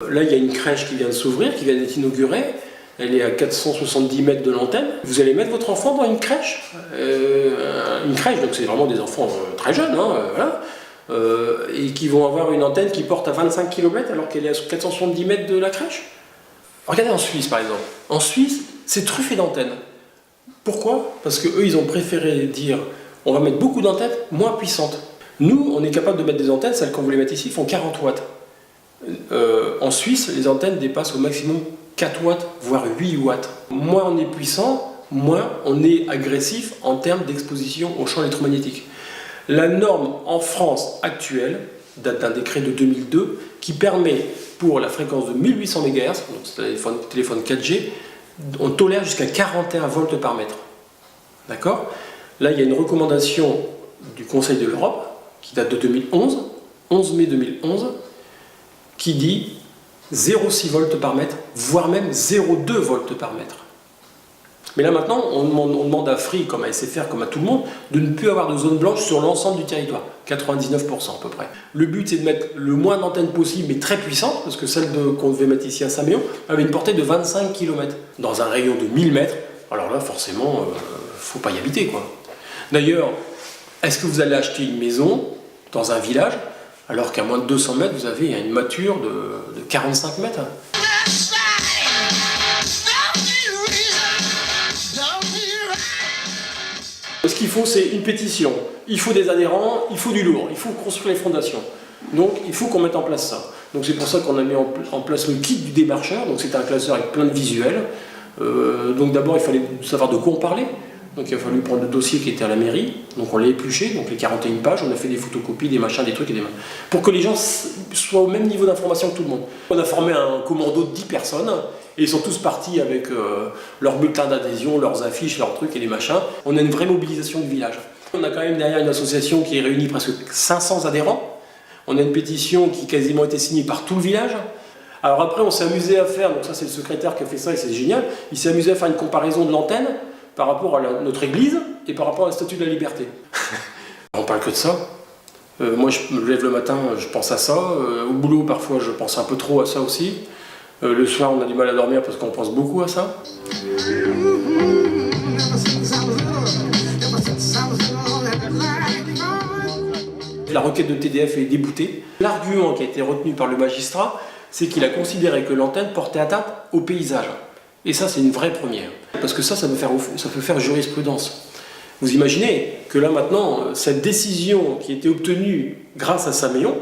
Là, il y a une crèche qui vient de s'ouvrir, qui vient d'être inaugurée. Elle est à 470 mètres de l'antenne. Vous allez mettre votre enfant dans une crèche. Donc c'est vraiment des enfants très jeunes, voilà. Et qui vont avoir une antenne qui porte à 25 km alors qu'elle est à 470 mètres de la crèche. Regardez en Suisse, par exemple. En Suisse, c'est truffé d'antennes. Pourquoi? Parce qu'eux, ils ont préféré dire on va mettre beaucoup d'antennes moins puissantes. Nous, on est capable de mettre des antennes, celles qu'on voulait mettre ici, font 40 watts. En Suisse, les antennes dépassent au maximum 4 watts, voire 8 watts. Moins on est puissant, moins on est agressif en termes d'exposition aux champs électromagnétiques. La norme en France actuelle date d'un décret de 2002 qui permet, pour la fréquence de 1800 MHz, donc c'est un téléphone 4G, on tolère jusqu'à 41 volts par mètre. D'accord? Là, il y a une recommandation du Conseil de l'Europe qui date de 2011, 11 mai 2011, qui dit 0,6 volts par mètre, voire même 0,2 volts par mètre. Mais là maintenant, on demande à Free, comme à SFR, comme à tout le monde, de ne plus avoir de zone blanche sur l'ensemble du territoire, 99% à peu près. Le but, c'est de mettre le moins d'antennes possible, mais très puissantes, parce que celle qu'on devait mettre ici à Saint-Méon avait une portée de 25 km, dans un rayon de 1000 mètres. Alors là, forcément, faut pas y habiter, quoi. D'ailleurs, est-ce que vous allez acheter une maison dans un village, alors qu'à moins de 200 mètres, vous avez une mâture de 45 mètres? Ce qu'il faut, c'est une pétition. Il faut des adhérents, il faut du lourd, il faut construire les fondations. Donc, il faut qu'on mette en place ça. Donc, c'est pour ça qu'on a mis en place le kit du démarcheur. Donc, c'est un classeur avec plein de visuels. Donc, d'abord, il fallait savoir de quoi on parlait. Donc, il a fallu prendre le dossier qui était à la mairie. Donc, on l'a épluché, donc les 41 pages. On a fait des photocopies, des machins, des trucs et des machins. Pour que les gens soient au même niveau d'information que tout le monde. On a formé un commando de 10 personnes. Et ils sont tous partis avec leur bulletin d'adhésion, leurs affiches, leurs trucs et les machins. On a une vraie mobilisation du village. On a quand même derrière une association qui réunit presque 500 adhérents. On a une pétition qui a quasiment été signée par tout le village. Alors après, on s'est amusé à faire, donc ça c'est le secrétaire qui a fait ça et c'est génial, il s'est amusé à faire une comparaison de l'antenne par rapport à notre église et par rapport à la Statue de la Liberté. On parle que de ça. Moi, je me lève le matin, je pense à ça. Au boulot, parfois, je pense un peu trop à ça aussi. Le soir, on a du mal à dormir parce qu'on pense beaucoup à ça. La requête de TDF est déboutée. L'argument qui a été retenu par le magistrat, c'est qu'il a considéré que l'antenne portait atteinte au paysage. Et ça, c'est une vraie première. Parce que ça peut faire jurisprudence. Vous imaginez que là, maintenant, cette décision qui a été obtenue grâce à Saint-Méon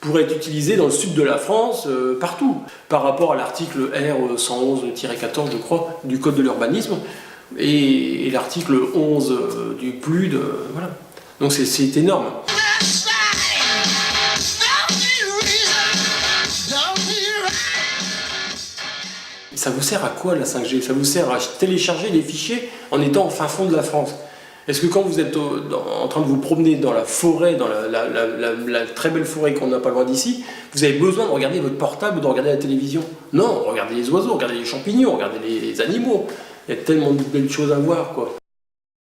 pourrait être utilisée dans le sud de la France, partout, par rapport à l'article R 111-14, je crois, du Code de l'urbanisme, et l'article 11 du PLUD, voilà. Donc c'est énorme. Ça vous sert à quoi la 5G? Ça vous sert à télécharger les fichiers en étant au fin fond de la France. Est-ce que quand vous êtes en train de vous promener dans la forêt, dans la très belle forêt qu'on n'a pas loin d'ici, vous avez besoin de regarder votre portable ou de regarder la télévision? Non, regardez les oiseaux, regardez les champignons, regardez les animaux. Il y a tellement de belles choses à voir, quoi.